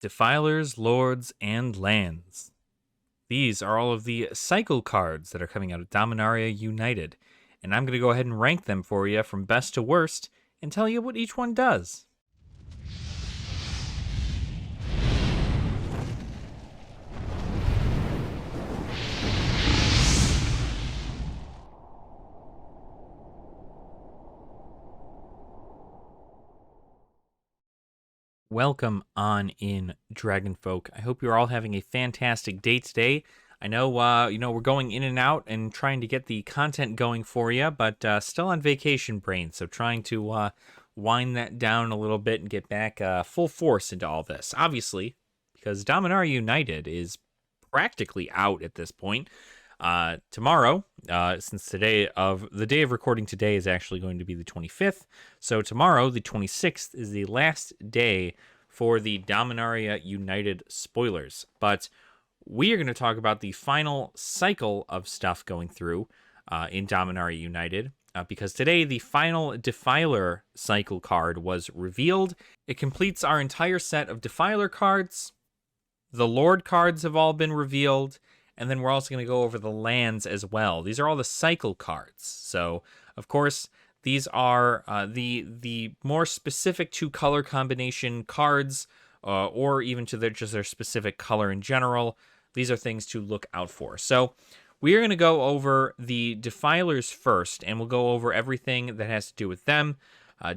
Defilers, Lords, and Lands. These are all of the cycle cards that are coming out of Dominaria United, and I'm going to go ahead and rank them for you from best to worst and tell you what each one does. Welcome on in, Dragonfolk. I hope you're all having a fantastic day today. I know, we're going in and out and trying to get the content going for you, but still on vacation brain, so trying to wind that down a little bit and get back full force into all this. Obviously, because Dominaria United is practically out at this point. Tomorrow, since the day of recording today is actually going to be the 25th, so tomorrow, the 26th, is the last day for the Dominaria United spoilers. But we are going to talk about the final cycle of stuff going through in Dominaria United, because today the final Defiler cycle card was revealed. It completes our entire set of Defiler cards. The Lord cards have all been revealed. And then we're also going to go over the lands as well. These are all the cycle cards. So, of course, these are the more specific to color combination cards, or even to just their specific color in general. These are things to look out for. So, we are going to go over the Defilers first, and we'll go over everything that has to do with them,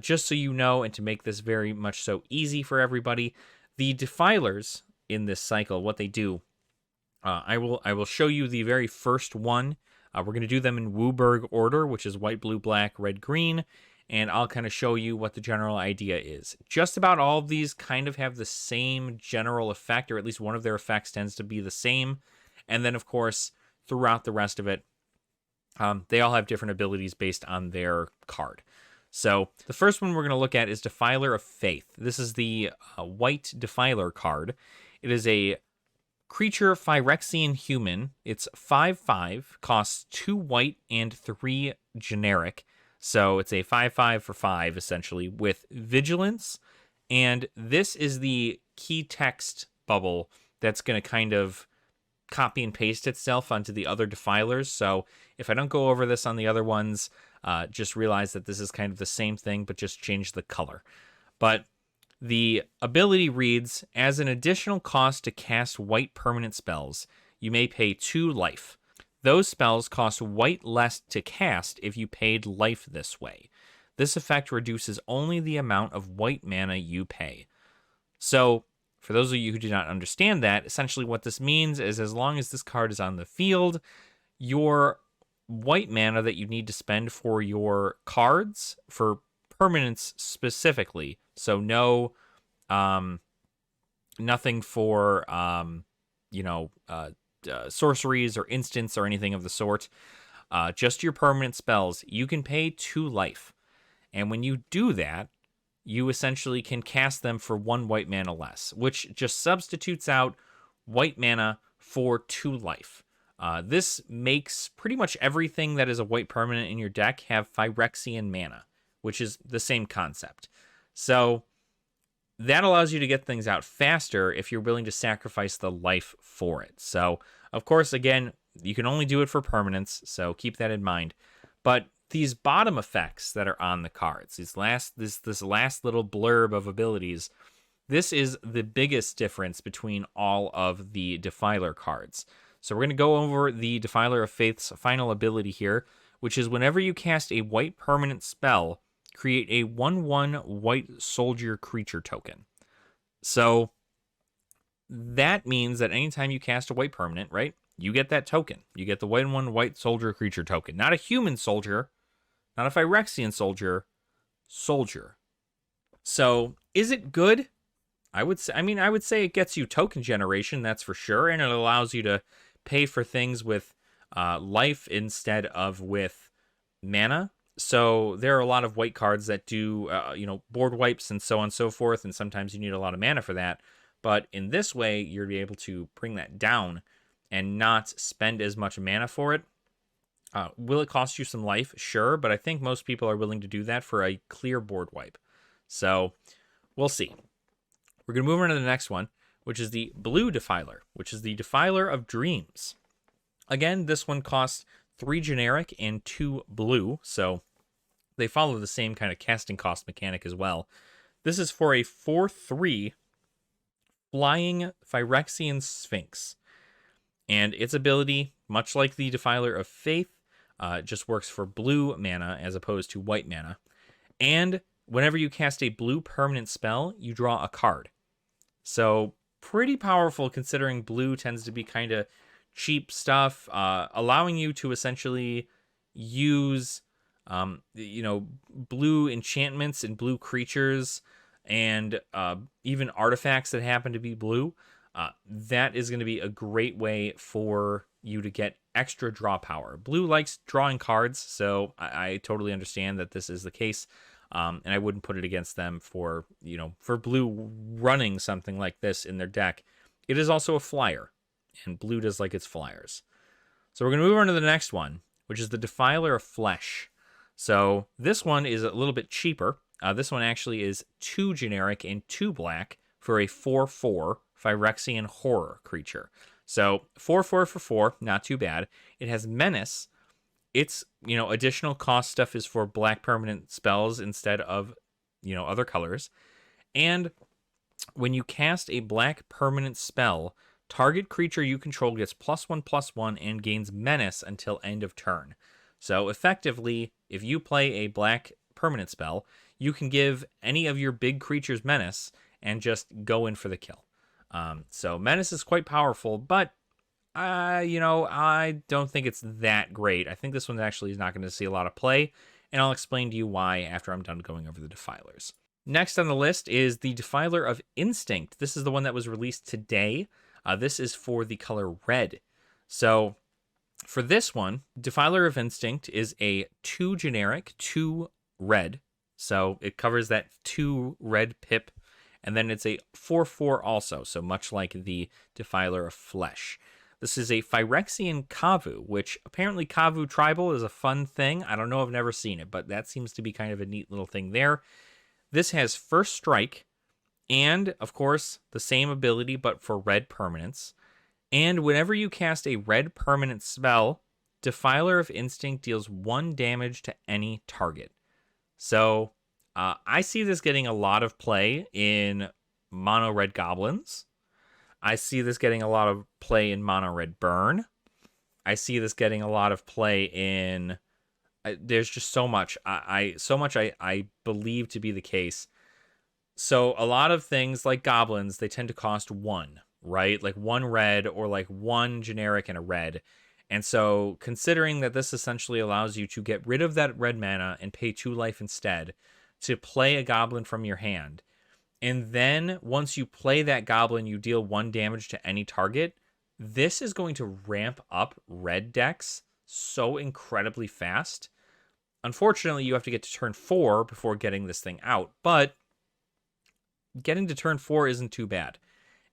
just so you know, and to make this very much so easy for everybody. The Defilers in this cycle, what they do. I will show you the very first one. We're going to do them in Wooburg order, which is white, blue, black, red, green, and I'll kind of show you what the general idea is. Just about all of these kind of have the same general effect, or at least one of their effects tends to be the same. And then, of course, throughout the rest of it, they all have different abilities based on their card. So the first one we're going to look at is Defiler of Faith. This is the white Defiler card. It is a creature Phyrexian human. It's 5/5, costs 2 white and 3 generic. So it's a 5/5 for 5, essentially, with vigilance. And this is the key text bubble that's going to kind of copy and paste itself onto the other Defilers. So if I don't go over this on the other ones, just realize that this is kind of the same thing, but just change the color. But the ability reads, as an additional cost to cast white permanent spells, you may pay 2 life. Those spells cost white less to cast if you paid life this way. This effect reduces only the amount of white mana you pay. So, for those of you who do not understand that, essentially what this means is as long as this card is on the field, your white mana that you need to spend for your cards, for permanents specifically, so no, nothing for, sorceries or instants or anything of the sort. Just your permanent spells. You can pay 2 life. And when you do that, you essentially can cast them for 1 white mana less, which just substitutes out white mana for 2 life. This makes pretty much everything that is a white permanent in your deck have Phyrexian mana, which is the same concept. So that allows you to get things out faster if you're willing to sacrifice the life for it. So, of course, again, you can only do it for permanents, so keep that in mind. But these bottom effects that are on the cards, this last little blurb of abilities, this is the biggest difference between all of the Defiler cards. So we're going to go over the Defiler of Faith's final ability here, which is whenever you cast a white permanent spell, create a 1/1 white soldier creature token. So that means that anytime you cast a white permanent, right, you get that token. You get the 1/1 white soldier creature token. Not a human soldier, not a Phyrexian soldier. So is it good? I would say it gets you token generation, that's for sure, and it allows you to pay for things with life instead of with mana. So there are a lot of white cards that do, board wipes and so on and so forth, and sometimes you need a lot of mana for that. But in this way, you'll be able to bring that down and not spend as much mana for it. Will it cost you some life? Sure, but I think most people are willing to do that for a clear board wipe. So we'll see. We're going to move on to the next one, which is the blue Defiler, which is the Defiler of Dreams. Again, this one costs 3 generic and 2 blue, so they follow the same kind of casting cost mechanic as well. This is for a 4/3 flying Phyrexian Sphinx. And its ability, much like the Defiler of Faith, just works for blue mana as opposed to white mana. And whenever you cast a blue permanent spell, you draw a card. So pretty powerful considering blue tends to be kind of cheap stuff, allowing you to essentially use, blue enchantments and blue creatures and even artifacts that happen to be blue. That is going to be a great way for you to get extra draw power. Blue likes drawing cards, so I totally understand that this is the case. And I wouldn't put it against them for blue running something like this in their deck. It is also a flyer, and blue does like its flyers. So we're going to move on to the next one, which is the Defiler of Flesh. So this one is a little bit cheaper. This one actually is 2 generic and 2 black for a 4/4 Phyrexian horror creature. So 4/4 for 4, not too bad. It has menace. Its additional cost stuff is for black permanent spells instead of other colors. And when you cast a black permanent spell, target creature you control gets +1/+1 and gains menace until end of turn. So effectively, if you play a black permanent spell, you can give any of your big creatures menace and just go in for the kill. So menace is quite powerful, but I don't think it's that great. I think this one actually is not going to see a lot of play, and I'll explain to you why after I'm done going over the Defilers. Next on the list is the Defiler of Instinct. This is the one that was released today. This is for the color red. So for this one, Defiler of Instinct is a 2 generic, 2 red. So it covers that 2 red pip. And then it's a 4/4 also, so much like the Defiler of Flesh. This is a Phyrexian Kavu, which apparently Kavu Tribal is a fun thing. I don't know, I've never seen it, but that seems to be kind of a neat little thing there. This has First Strike, and, of course, the same ability, but for red permanents. And whenever you cast a red permanent spell, Defiler of Instinct deals 1 damage to any target. So I see this getting a lot of play in mono red goblins. I see this getting a lot of play in mono red burn. I see this getting a lot of play in. There's just so much. I believe to be the case. So a lot of things like goblins, they tend to cost 1, right? Like 1 red or like 1 generic and a red. And so considering that this essentially allows you to get rid of that red mana and pay 2 life instead, to play a goblin from your hand. And then once you play that goblin, you deal 1 damage to any target. This is going to ramp up red decks so incredibly fast. Unfortunately, you have to get to turn 4 before getting this thing out. But getting to turn 4 isn't too bad.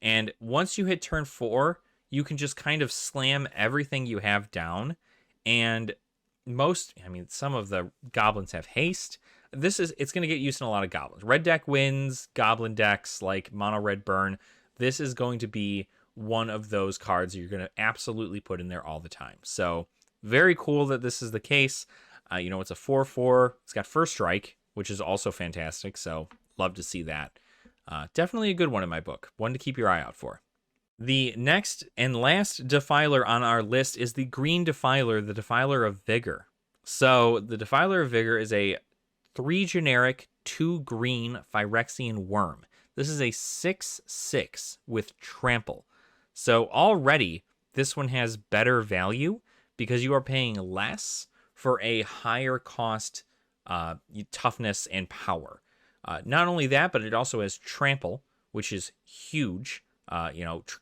And once you hit turn 4, you can just kind of slam everything you have down. And some of the goblins have haste. It's going to get used in a lot of goblins. Red deck wins, goblin decks like mono red burn. This is going to be one of those cards you're going to absolutely put in there all the time. So very cool that this is the case. It's a 4/4. It's got First Strike, which is also fantastic. So love to see that. Definitely a good one in my book. One to keep your eye out for. The next and last Defiler on our list is the green Defiler, the Defiler of Vigor. So the Defiler of Vigor is a 3 generic, 2 green Phyrexian worm. This is a 6/6 with trample. So already this one has better value because you are paying less for a higher cost toughness and power. Not only that, but it also has trample, which is huge.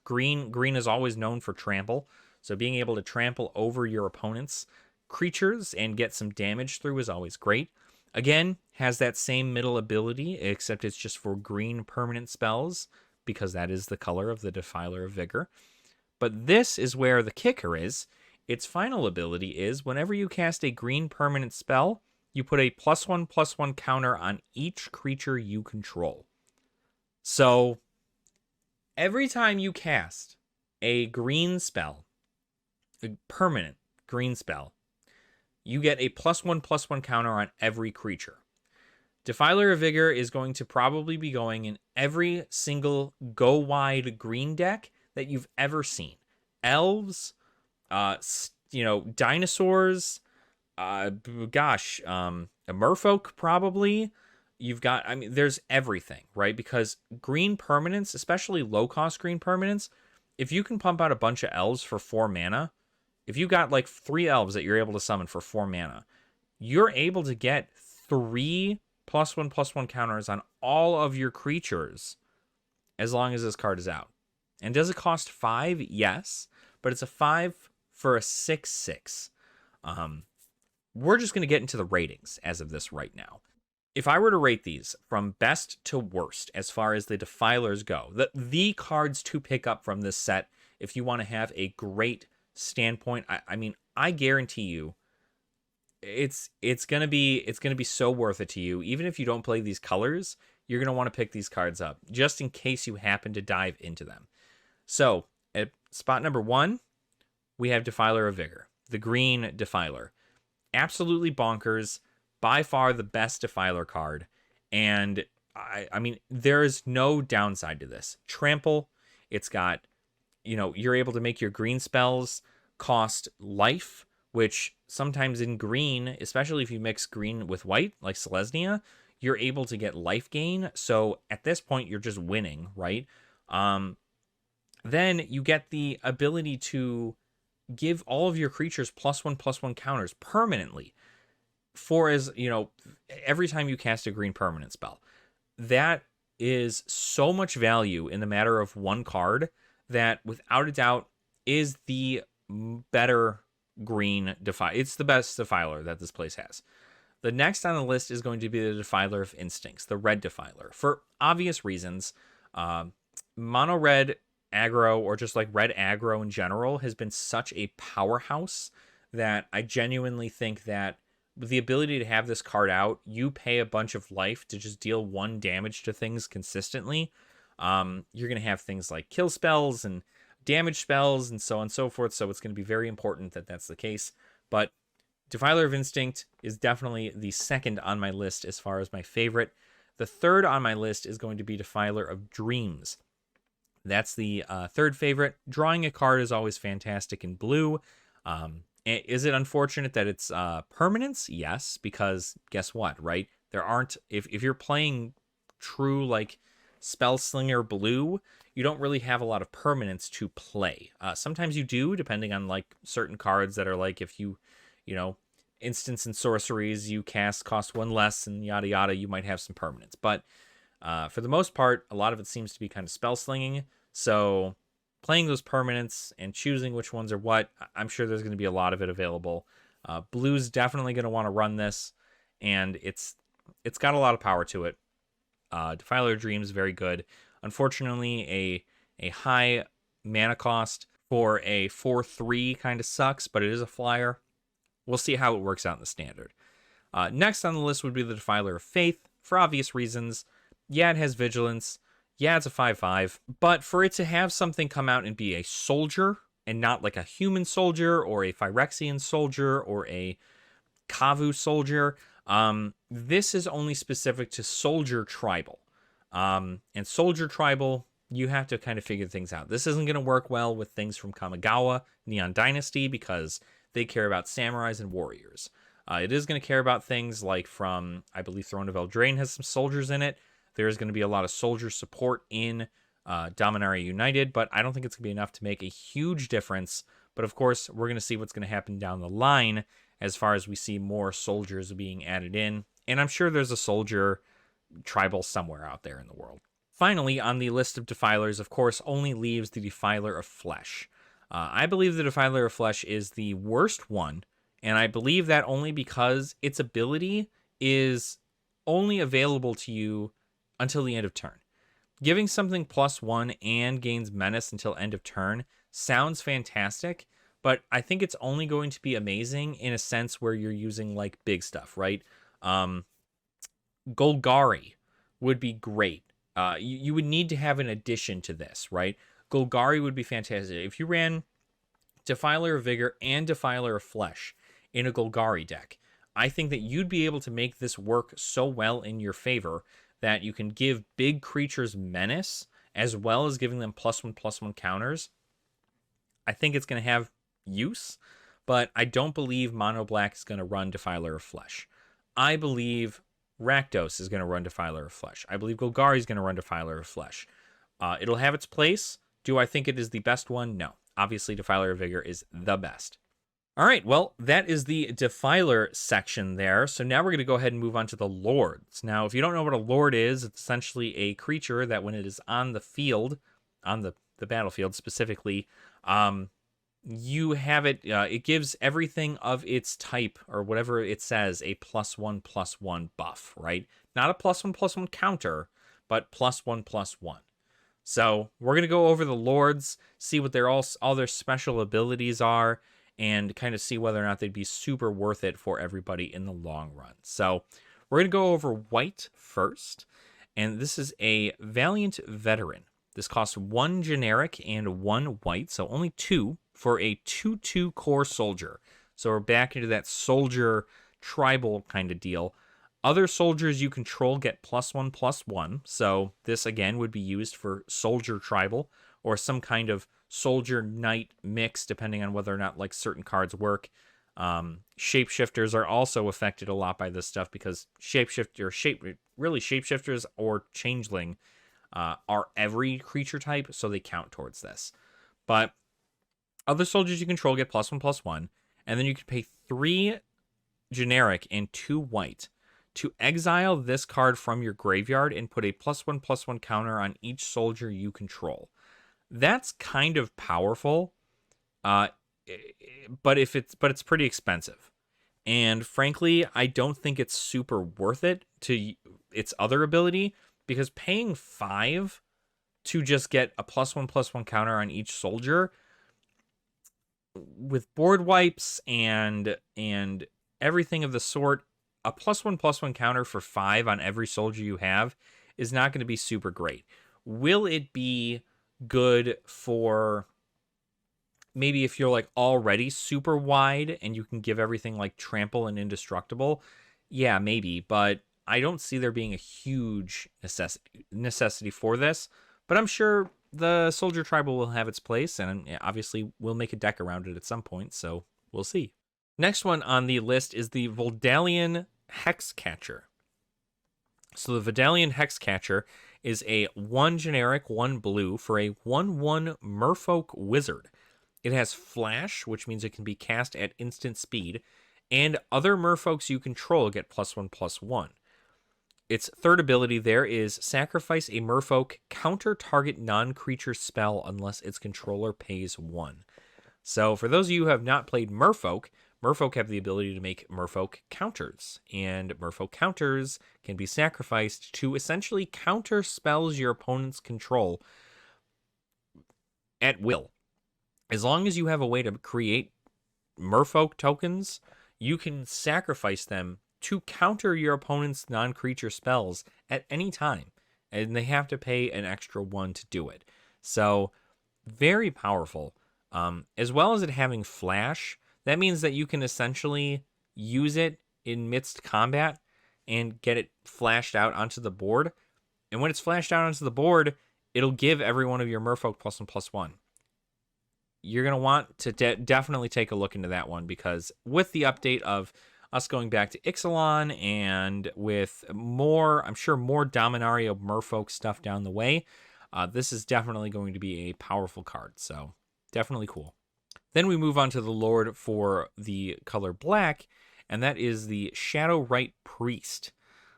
Green is always known for trample. So being able to trample over your opponent's creatures and get some damage through is always great. Again, has that same middle ability, except it's just for green permanent spells, because that is the color of the Defiler of Vigor. But this is where the kicker is. Its final ability is, whenever you cast a green permanent spell, you put a +1/+1 counter on each creature you control. So, Every time you cast a green spell, a permanent green spell, you get a +1/+1 counter on every creature. Defiler of Vigor is going to probably be going in every single go-wide green deck that you've ever seen. Elves, dinosaurs, a merfolk probably. You've got, there's everything, right? Because green permanents, especially low-cost green permanents, if you can pump out a bunch of elves for 4 mana, if you got like 3 elves that you're able to summon for 4 mana, you're able to get 3 +1/+1 counters on all of your creatures as long as this card is out. And does it cost 5? Yes, but it's a 5 for a 6/6. We're just going to get into the ratings as of this right now. If I were to rate these from best to worst as far as the Defilers go, the cards to pick up from this set if you want to have a great standpoint, I guarantee you it's gonna be so worth it to you. Even if you don't play these colors, you're gonna want to pick these cards up just in case you happen to dive into them. So at spot number 1, we have Defiler of Vigor, the green Defiler. Absolutely bonkers, by far the best Defiler card, and there is no downside to this. Trample, it's got, you're able to make your green spells cost life, which sometimes in green, especially if you mix green with white, like Selesnya, you're able to get life gain. So at this point, you're just winning, right? Then you get the ability to give all of your creatures +1/+1 counters permanently for every time you cast a green permanent spell. That is so much value in the matter of one card that without a doubt is the better green Defiler. It's the best Defiler that this place has. The next on the list is going to be the Defiler of Instincts, the red Defiler. For obvious reasons, mono red aggro, or just like red aggro in general, has been such a powerhouse that I genuinely think that with the ability to have this card out, you pay a bunch of life to just deal 1 damage to things consistently. You're going to have things like kill spells and damage spells and so on and so forth, so it's going to be very important that that's the case. But Defiler of Instinct is definitely the second on my list as far as my favorite. The third on my list is going to be Defiler of Dreams. That's the third favorite. Drawing a card is always fantastic in blue. Is it unfortunate that it's permanence? Yes, because guess what, right? There aren't, if you're playing true like Spellslinger blue, you don't really have a lot of permanents to play. Sometimes you do, depending on like certain cards that are like, if you instants and sorceries you cast cost 1 less and yada yada, you might have some permanents. But for the most part, a lot of it seems to be kind of spell slinging. So playing those permanents and choosing which ones are what, I'm sure there's going to be a lot of it available. Blue's definitely going to want to run this, and it's got a lot of power to it. Defiler of Dreams, very good. Unfortunately, a high mana cost for a 4/3 kind of sucks, but it is a flyer. We'll see how it works out in the standard. Next on the list would be the Defiler of Faith, for obvious reasons. Yeah, it has Vigilance. Yeah, it's a 5/5. But for it to have something come out and be a soldier, and not like a human soldier, or a Phyrexian soldier, or a Kavu soldier, this is only specific to soldier tribal. And soldier tribal, you have to kind of figure things out. This isn't going to work well with things from Kamigawa, Neon Dynasty, because they care about samurais and warriors. It is going to care about things like from, I believe, Throne of Eldraine has some soldiers in it. There's going to be a lot of soldier support in Dominaria United, but I don't think it's going to be enough to make a huge difference. But of course, we're going to see what's going to happen down the line as far as we see more soldiers being added in. And I'm sure there's a soldier tribal somewhere out there in the world. Finally, on the list of Defilers, of course, only leaves the Defiler of Flesh. I believe the Defiler of Flesh is the worst one, and I believe that only because its ability is only available to you until the end of turn. Giving something +1 and gains Menace until end of turn sounds fantastic, but I think it's only going to be amazing in a sense where you're using like big stuff, right? Golgari would be great You would need to have an addition to this, right? Golgari would be fantastic. If you ran Defiler of Vigor and Defiler of Flesh in a Golgari deck, I think that you'd be able to make this work so well in your favor that you can give big creatures menace as well as giving them +1/+1 counters. I think it's going to have use, but I don't believe Mono Black is going to run Defiler of Flesh. I believe Rakdos is going to run Defiler of Flesh. I believe Golgari is going to run Defiler of Flesh. It'll have its place. Do I think it is the best one? No. Obviously, Defiler of Vigor is the best. All right, well, that is the Defiler section there. So now we're going to go ahead and move on to the Lords. Now, if you don't know what a Lord is, it's essentially a creature that when it is on the field, on the battlefield specifically, you have it, it gives everything of its type, or whatever it says, a +1/+1 buff, right? Not a +1/+1 counter, but +1/+1. So we're going to go over the Lords, see what all their special abilities are, and kind of see whether or not they'd be super worth it for everybody in the long run. So we're going to go over White first, and this is a Valiant Veteran. This costs 1 generic and 1 white, so only 2 for a 2/2 core soldier. So we're back into that soldier tribal kind of deal. Other soldiers you control get +1/+1, so this again would be used for soldier tribal or some kind of soldier knight mix, depending on whether or not like certain cards work. Shapeshifters are also affected a lot by this stuff because shapeshifters or changeling are every creature type, so they count towards this. But other soldiers you control get +1/+1, and then you can pay 3 generic and 2 white to exile this card from your graveyard and put a +1/+1 counter on each soldier you control. That's kind of powerful, but it's pretty expensive. And frankly, I don't think it's super worth it to its other ability, because paying 5 to just get a +1/+1 counter on each soldier with board wipes and everything of the sort, a +1/+1 counter for 5 on every soldier you have is not going to be super great. Will it be good for maybe if you're like already super wide and you can give everything like trample and indestructible? Yeah, maybe, but I don't see there being a huge necessity for this. But I'm sure the soldier tribal will have its place, and obviously we'll make a deck around it at some point, so we'll see. Next one on the list is the Vidalian Hex Catcher. So the Vidalian Hex Catcher is a 1 generic, 1 blue for a 1/1 Merfolk Wizard. It has Flash, which means it can be cast at instant speed, and other merfolks you control get +1/+1. Its third ability there is sacrifice a merfolk, counter target non-creature spell unless its controller pays 1. So for those of you who have not played Merfolk have the ability to make Merfolk counters, and Merfolk counters can be sacrificed to essentially counter spells your opponents control at will. As long as you have a way to create Merfolk tokens, you can sacrifice them to counter your opponent's non-creature spells at any time, and they have to pay an extra 1 to do it. So very powerful. As well as it having Flash, that means that you can essentially use it in midst combat and get it flashed out onto the board. And when it's flashed out onto the board, it'll give every one of your merfolk +1/+1. You're going to want to definitely take a look into that one, because with the update of us going back to Ixalan and with more, I'm sure more Dominaria merfolk stuff down the way, this is definitely going to be a powerful card. So definitely cool. Then we move on to the Lord for the color black, and that is the Shadowrite Priest.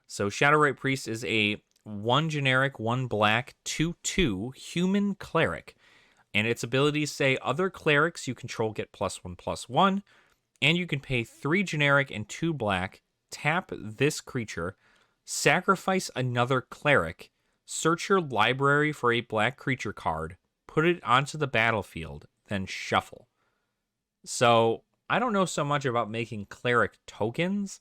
So Shadowrite Priest is a 1 generic, 1 black, 2/2 human cleric. And its abilities say other clerics you control get +1/+1, and you can pay 3 generic and 2 black, tap this creature, sacrifice another cleric, search your library for a black creature card, put it onto the battlefield, then shuffle. So I don't know so much about making cleric tokens,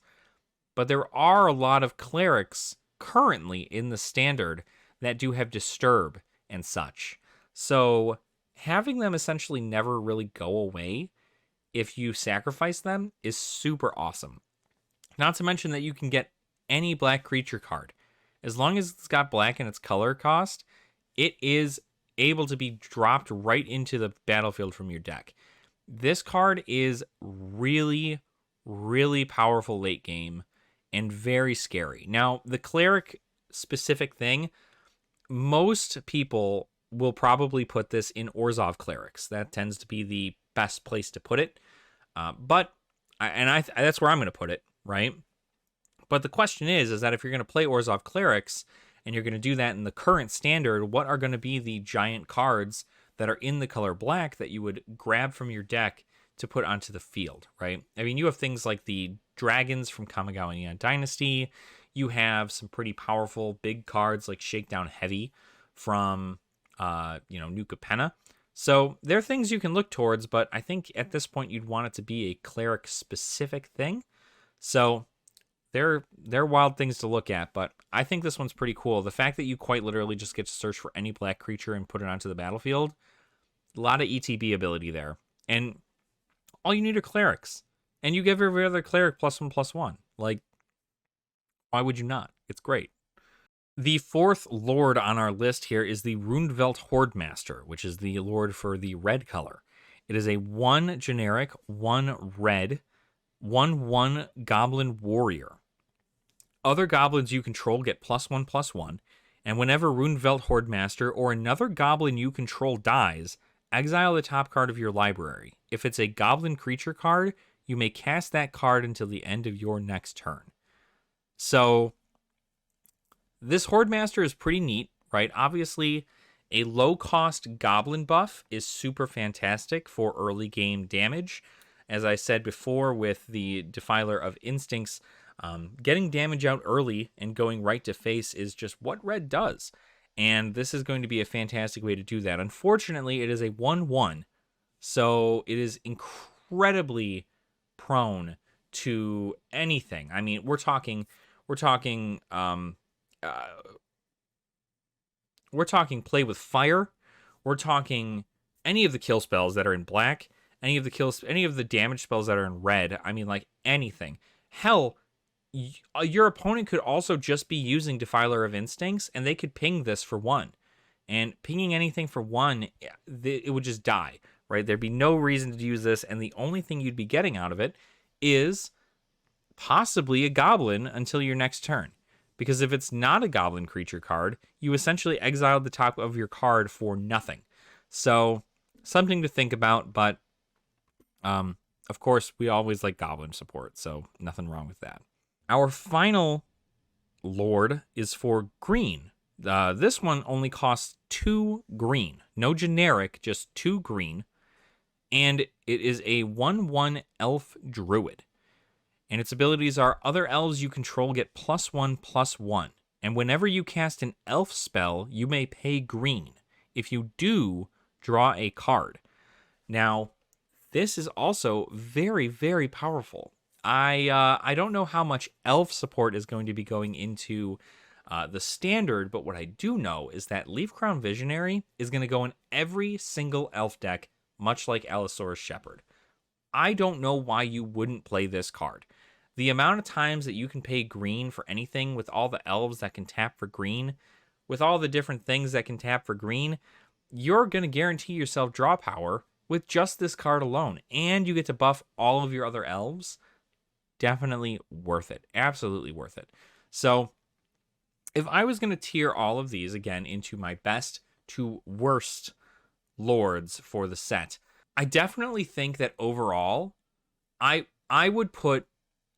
but there are a lot of clerics currently in the standard that do have Disturb and such. So having them essentially never really go away if you sacrifice them is super awesome. Not to mention that you can get any black creature card. As long as it's got black in its color cost, it is able to be dropped right into the battlefield from your deck. This card is really, really powerful late game and very scary. Now, the cleric specific thing, most people will probably put this in Orzhov clerics. That tends to be the best place to put it. But that's where I'm going to put it, right? But the question is that if you're going to play Orzhov clerics and you're going to do that in the current standard, what are going to be the giant cards that are in the color black that you would grab from your deck to put onto the field, right? I mean, you have things like the dragons from Kamigawa Neon Dynasty. You have some pretty powerful big cards like Shakedown Heavy from, New Capenna. So there are things you can look towards, but I think at this point you'd want it to be a cleric-specific thing. So they're wild things to look at, but I think this one's pretty cool. The fact that you quite literally just get to search for any black creature and put it onto the battlefield, a lot of ETB ability there. And all you need are clerics. And you give every other cleric +1/+1. Like, why would you not? It's great. The fourth lord on our list here is the Roonevelt Horde Master, which is the lord for the red color. It is a 1 generic, 1 red, 1/1 goblin warrior. Other goblins you control get +1/+1, and whenever Roonevelt Horde Master or another goblin you control dies, exile the top card of your library. If it's a goblin creature card, you may cast that card until the end of your next turn. So this Horde Master is pretty neat, right? Obviously, a low-cost goblin buff is super fantastic for early game damage. As I said before with the Defiler of Instincts, getting damage out early and going right to face is just what red does. And this is going to be a fantastic way to do that. Unfortunately, it is a 1/1, so it is incredibly prone to anything. I mean, we're talking play with fire. We're talking any of the kill spells that are in black, any of the damage spells that are in red. I mean, like anything. Hell, your opponent could also just be using Defiler of Instincts, and they could ping this for 1. And pinging anything for 1, it would just die, right? There'd be no reason to use this, and the only thing you'd be getting out of it is possibly a goblin until your next turn. Because if it's not a goblin creature card, you essentially exiled the top of your card for nothing. So, something to think about, but of course, we always like goblin support, so nothing wrong with that. Our final lord is for green. This one only costs 2 green. No generic, just 2 green. And it is a 1/1 elf druid. And its abilities are other elves you control get +1/+1. And whenever you cast an elf spell, you may pay green. If you do, draw a card. Now, this is also very, very powerful. I don't know how much elf support is going to be going into the standard, but what I do know is that Leafcrown Visionary is going to go in every single elf deck, much like Allosaurus Shepherd. I don't know why you wouldn't play this card. The amount of times that you can pay green for anything with all the elves that can tap for green, with all the different things that can tap for green, you're going to guarantee yourself draw power with just this card alone. And you get to buff all of your other elves. Definitely worth it. Absolutely worth it. So if I was going to tier all of these, again, into my best to worst lords for the set, I definitely think that overall, I would put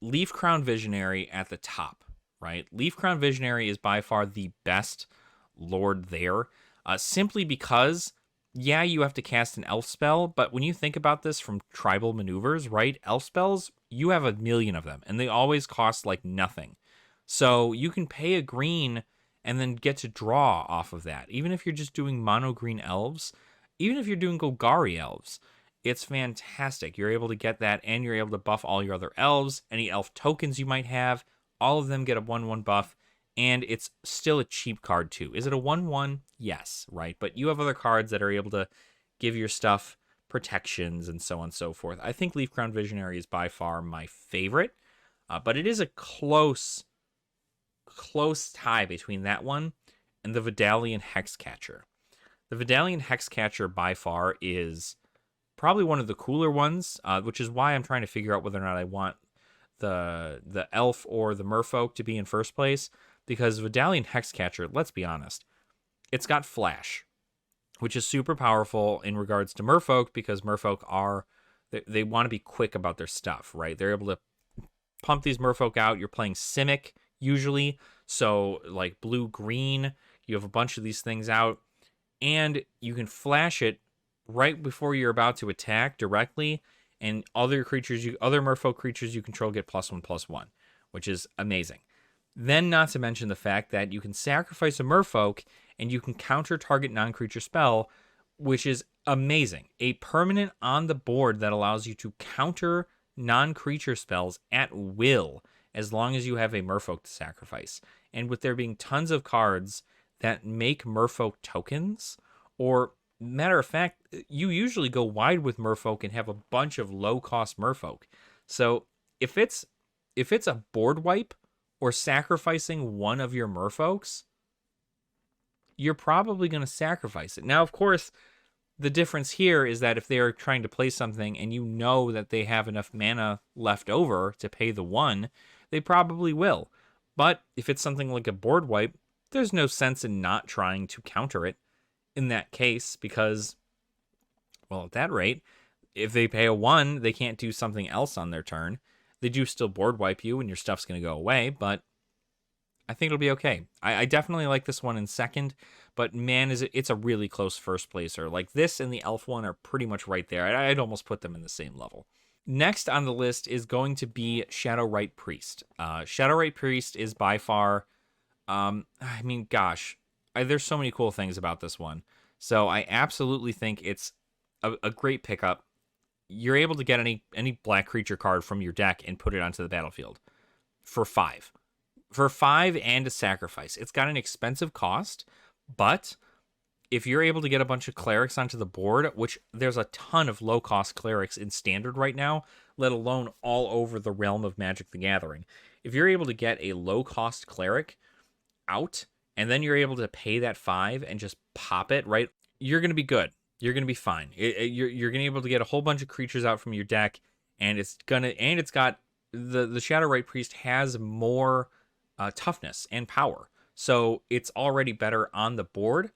Leafcrown Visionary at the top, right? Leafcrown Visionary is by far the best lord there, simply because, yeah, you have to cast an elf spell, but when you think about this from tribal maneuvers, right? Elf spells, you have a million of them, and they always cost like nothing. So you can pay a green and then get to draw off of that. Even if you're just doing mono green elves, even if you're doing Golgari elves, it's fantastic. You're able to get that, and you're able to buff all your other elves. Any elf tokens you might have, all of them get a 1/1 buff. and it's still a cheap card too. Is it a 1/1? Yes, right? But you have other cards that are able to give your stuff protections and so on and so forth. I think Leaf Crown Visionary is by far my favorite, but it is a close tie between that one and the Vidalian Hex Catcher. The Vidalian Hex Catcher by far is probably one of the cooler ones, which is why I'm trying to figure out whether or not I want the elf or the merfolk to be in first place, because Vidalian Hex Catcher, let's be honest, it's got flash, which is super powerful in regards to merfolk, because merfolk they want to be quick about their stuff, right? They're able to pump these merfolk out. You're playing Simic usually, so like blue-green, you have a bunch of these things out, and you can flash it right before you're about to attack directly, and other merfolk creatures you control get +1/+1, which is amazing. Then, not to mention the fact that you can sacrifice a merfolk and you can counter target non-creature spell, which is amazing. A permanent on the board that allows you to counter non-creature spells at will, as long as you have a merfolk to sacrifice. And with there being tons of cards that make merfolk tokens, or matter of fact, you usually go wide with merfolk and have a bunch of low-cost merfolk. So if it's a board wipe or sacrificing one of your merfolks, you're probably going to sacrifice it. Now, of course, the difference here is that if they're trying to play something and you know that they have enough mana left over to pay the 1, they probably will. But if it's something like a board wipe, there's no sense in not trying to counter it in that case, because, well, at that rate, if they pay a 1, they can't do something else on their turn. They do still board wipe you and your stuff's going to go away, but I think it'll be okay. I definitely like this one in second, but man, it's a really close first placer. Like, this and the elf one are pretty much right there. I'd almost put them in the same level. Next on the list is going to be Shadowrite Priest. Shadowrite Priest is by far, there's so many cool things about this one. So I absolutely think it's a great pickup. You're able to get any black creature card from your deck and put it onto the battlefield for 5. For 5 and a sacrifice. It's got an expensive cost, but if you're able to get a bunch of clerics onto the board, which there's a ton of low-cost clerics in Standard right now, let alone all over the realm of Magic the Gathering. If you're able to get a low-cost cleric out, and then you're able to pay that 5 and just pop it, right, you're going to be good. You're going to be fine. You're going to be able to get a whole bunch of creatures out from your deck, and it's got the Shadowrite Priest has more toughness and power. So it's already better on the board,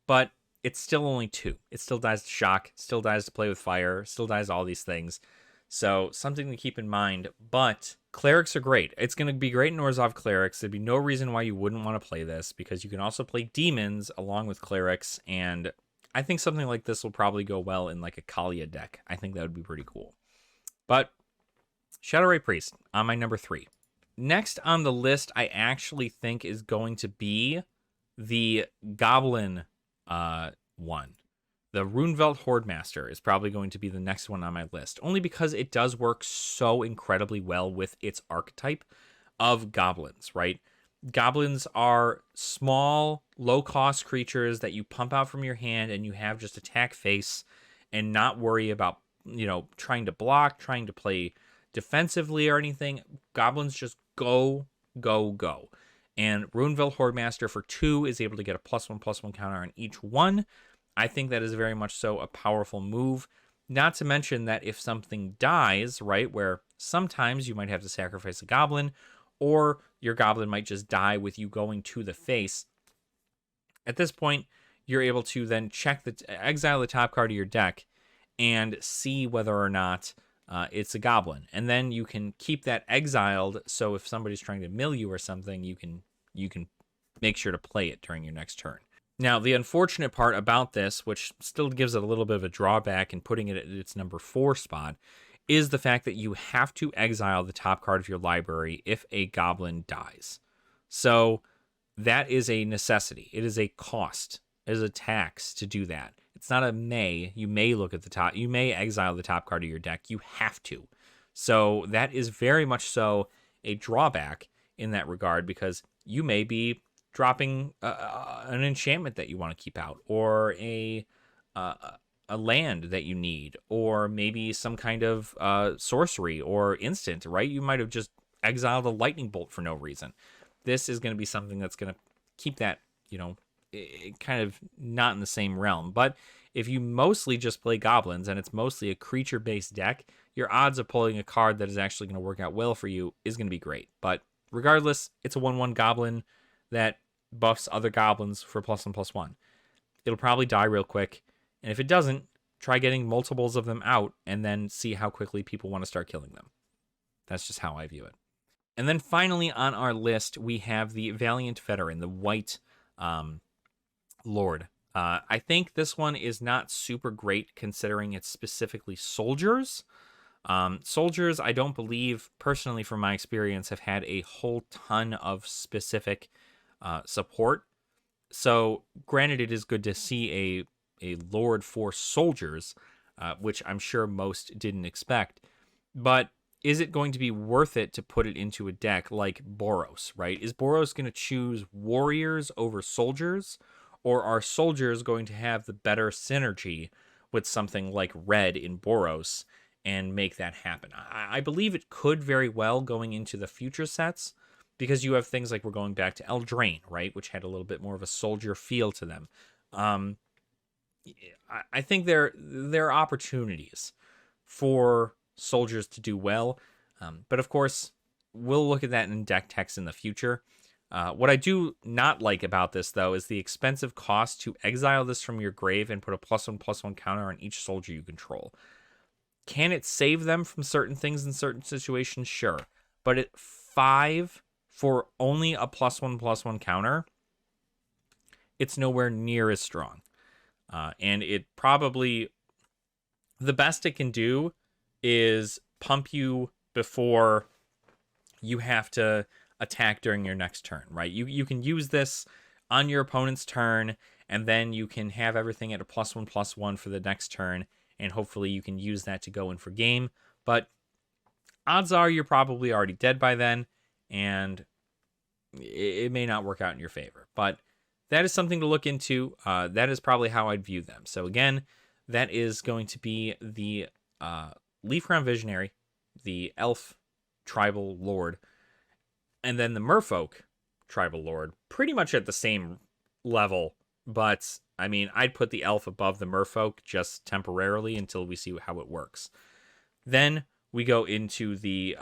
but it's still only 2. It still dies to shock, still dies to play with fire, still dies to all these things. So something to keep in mind, but clerics are great. It's going to be great in Orzhov clerics. There'd be no reason why you wouldn't want to play this, because you can also play demons along with clerics, and I think something like this will probably go well in like a Kaalia deck. I think that would be pretty cool. But Shadowrite Priest on my number 3. Next on the list, I actually think is going to be the Goblin one. The Roonevelt Horde Master is probably going to be the next one on my list, only because it does work so incredibly well with its archetype of goblins, right? Goblins are small, low-cost creatures that you pump out from your hand and you have just attack face and not worry about, trying to block, trying to play defensively or anything. Goblins just go, go, go. And Roonevelt Hordemaster for 2 is able to get a +1/+1 counter on each one. I think that is very much so a powerful move. Not to mention that if something dies, right, where sometimes you might have to sacrifice a goblin, or your goblin might just die with you going to the face. At this point, you're able to then exile the top card of your deck and see whether or not it's a goblin. And then you can keep that exiled, so if somebody's trying to mill you or something, you can make sure to play it during your next turn. Now, the unfortunate part about this, which still gives it a little bit of a drawback in putting it at its number 4 spot, is the fact that you have to exile the top card of your library if a goblin dies. So that is a necessity. It is a cost. It is a tax to do that. It's not a may. You may look at the top. You may exile the top card of your deck. You have to. So that is very much so a drawback in that regard, because you may be dropping an enchantment that you want to keep out, or uh, a land that you need, or maybe some kind of sorcery or instant, right? You might have just exiled a lightning bolt for no reason. This is going to be something that's going to keep that, kind of not in the same realm. But if you mostly just play goblins and it's mostly a creature-based deck, your odds of pulling a card that is actually going to work out well for you is going to be great. But regardless, it's a 1/1 goblin that buffs other goblins for +1/+1. It'll probably die real quick. And if it doesn't, try getting multiples of them out and then see how quickly people want to start killing them. That's just how I view it. And then finally on our list, we have the Valiant Veteran, the white Lord. I think this one is not super great considering it's specifically soldiers. Soldiers, I don't believe, personally from my experience, have had a whole ton of specific support. So granted, it is good to see a Lord for soldiers, which I'm sure most didn't expect. But is it going to be worth it to put it into a deck like Boros, right? Is Boros going to choose warriors over soldiers? Or are soldiers going to have the better synergy with something like red in Boros and make that happen? I believe it could very well going into the future sets, because you have things like we're going back to Eldraine, right? Which had a little bit more of a soldier feel to them. I think there are opportunities for soldiers to do well. But of course, we'll look at that in deck text in the future. What I do not like about this, though, is the expensive cost to exile this from your grave and put a +1/+1 counter on each soldier you control. Can it save them from certain things in certain situations? Sure. But at 5 for only a +1/+1 counter, it's nowhere near as strong. And it probably, the best it can do is pump you before you have to attack during your next turn, right? You can use this on your opponent's turn, and then you can have everything at a +1/+1 for the next turn, and hopefully you can use that to go in for game. But odds are you're probably already dead by then, and it may not work out in your favor. But that is something to look into. That is probably how I'd view them. So again, that is going to be the Leafground Visionary, the Elf Tribal Lord, and then the Merfolk Tribal Lord, pretty much at the same level. But, I mean, I'd put the Elf above the Merfolk just temporarily until we see how it works. Then we go into the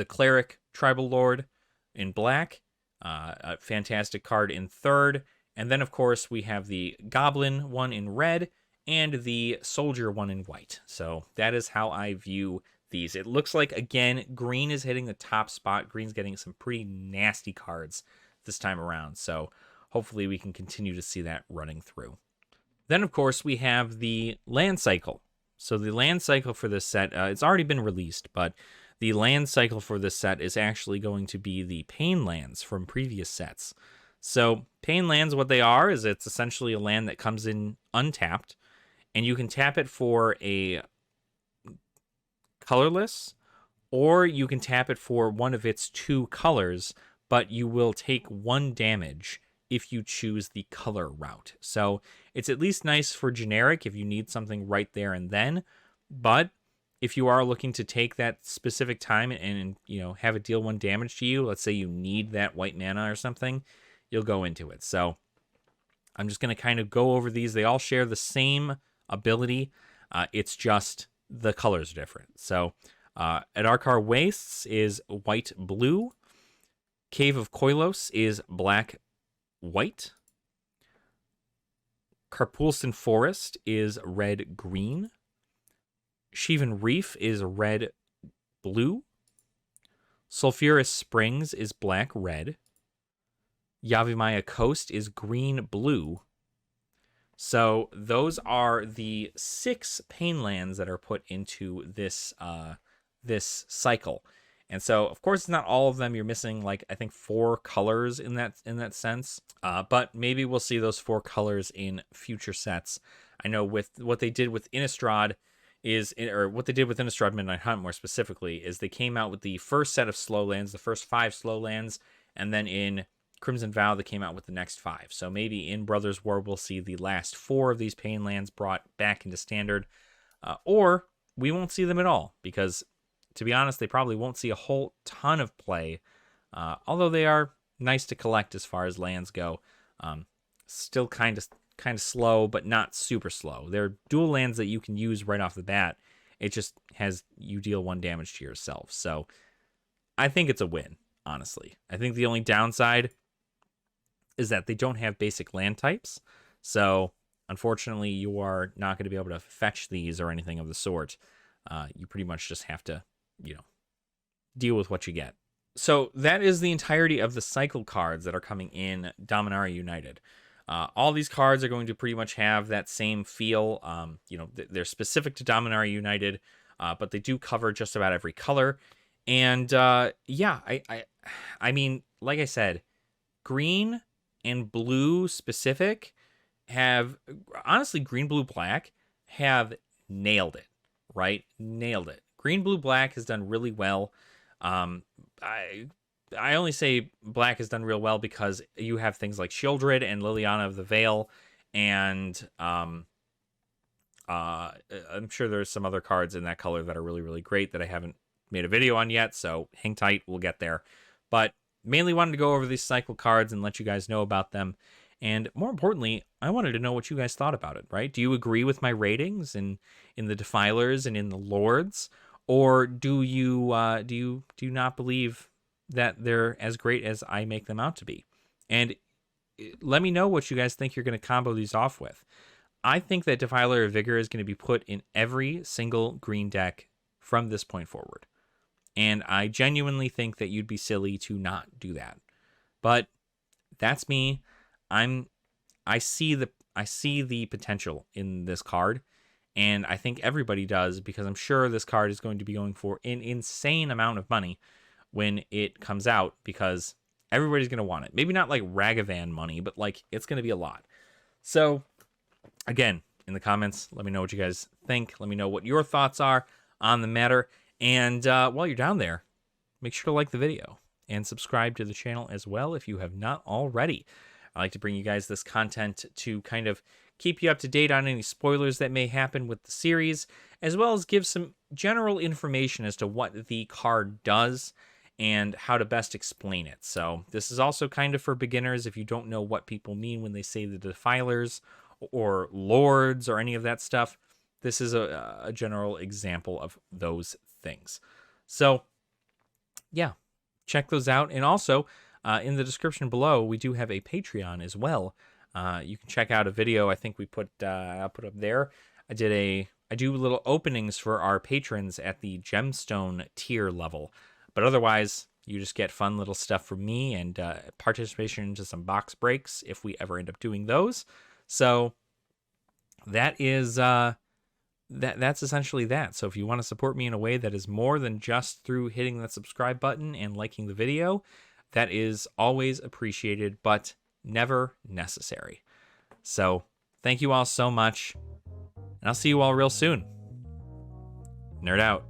Cleric Tribal Lord in black. A fantastic card in third. And then, of course, we have the Goblin one in red and the Soldier one in white. So that is how I view these. It looks like, again, green is hitting the top spot. Green's getting some pretty nasty cards this time around. So hopefully we can continue to see that running through. Then, of course, we have the land cycle. So the land cycle for this set, it's already been released, but the land cycle for this set is actually going to be the Payne Lands from previous sets. So Payne Lands, what they are is it's essentially a land that comes in untapped, and you can tap it for a colorless, or you can tap it for one of its 2 colors, but you will take 1 damage if you choose the color route. So it's at least nice for generic if you need something right there and then, but if you are looking to take that specific time and have it deal 1 damage to you, let's say you need that white mana or something, you'll go into it. So I'm just going to kind of go over these. They all share the same ability. It's just the colors are different. So Adarkar Wastes is white-blue. Cave of Koilos is black-white. Carpoolston Forest is red-green. Sheevan Reef is red-blue. Sulphurous Springs is black-red. Yavimaya Coast is green-blue. So those are the 6 Payne Lands that are put into this this cycle. And so, of course, it's not all of them. You're missing, like, I think 4 colors in that sense. But maybe we'll see those 4 colors in future sets. I know with what they did with Innistrad what they did with Innistrad Midnight Hunt more specifically, is they came out with the first set of slow lands, the first 5 slow lands, And then in Crimson Vow, they came out with the next 5. So maybe in Brothers War, we'll see the last 4 of these Payne Lands brought back into Standard. Or we won't see them at all, because, to be honest, they probably won't see a whole ton of play. Although they are nice to collect as far as lands go. Still kind of slow, but not super slow. They're dual lands that you can use right off the bat. It just has you deal 1 damage to yourself. So I think it's a win, honestly. I think the only downside is that they don't have basic land types. So unfortunately, you are not going to be able to fetch these or anything of the sort. You pretty much just have to, deal with what you get. So that is the entirety of the cycle cards that are coming in Dominaria United. All these cards are going to pretty much have that same feel. They're specific to Dominaria United, but they do cover just about every color. And I mean, like I said, green and blue specific have, honestly, green, blue, black have nailed it, right? Nailed it. Green, blue, black has done really well. I only say black has done real well because you have things like Shieldred and Liliana of the Veil, and I'm sure there's some other cards in that color that are really, really great that I haven't made a video on yet, so hang tight, we'll get there. But mainly wanted to go over these cycle cards and let you guys know about them. And more importantly, I wanted to know what you guys thought about it, right? Do you agree with my ratings in the Defilers and in the Lords? Or do you not believe that they're as great as I make them out to be? And let me know what you guys think you're going to combo these off with. I think that Defiler of Vigor is going to be put in every single green deck from this point forward. And I genuinely think that you'd be silly to not do that. But that's me. I see the potential in this card, and I think everybody does, because I'm sure this card is going to be going for an insane amount of money when it comes out, because everybody's going to want it. Maybe not like Ragavan money, but like it's going to be a lot. So again, in the comments, let me know what you guys think. Let me know what your thoughts are on the matter. And while you're down there, make sure to like the video and subscribe to the channel as well if you have not already. I like to bring you guys this content to kind of keep you up to date on any spoilers that may happen with the series, as well as give some general information as to what the card does and how to best explain it. So this is also kind of for beginners if you don't know what people mean when they say the Defilers or Lords or any of that stuff. This is a general example of those things. So yeah, check those out. And also in the description below, we do have a Patreon as well. You can check out a video I think we I'll put up there. I do little openings for our patrons at the gemstone tier level, but otherwise you just get fun little stuff from me and participation into some box breaks if we ever end up doing those. So that is that's essentially that. So if you want to support me in a way that is more than just through hitting that subscribe button and liking the video, that is always appreciated, but never necessary. So thank you all so much, and I'll see you all real soon. Nerd out.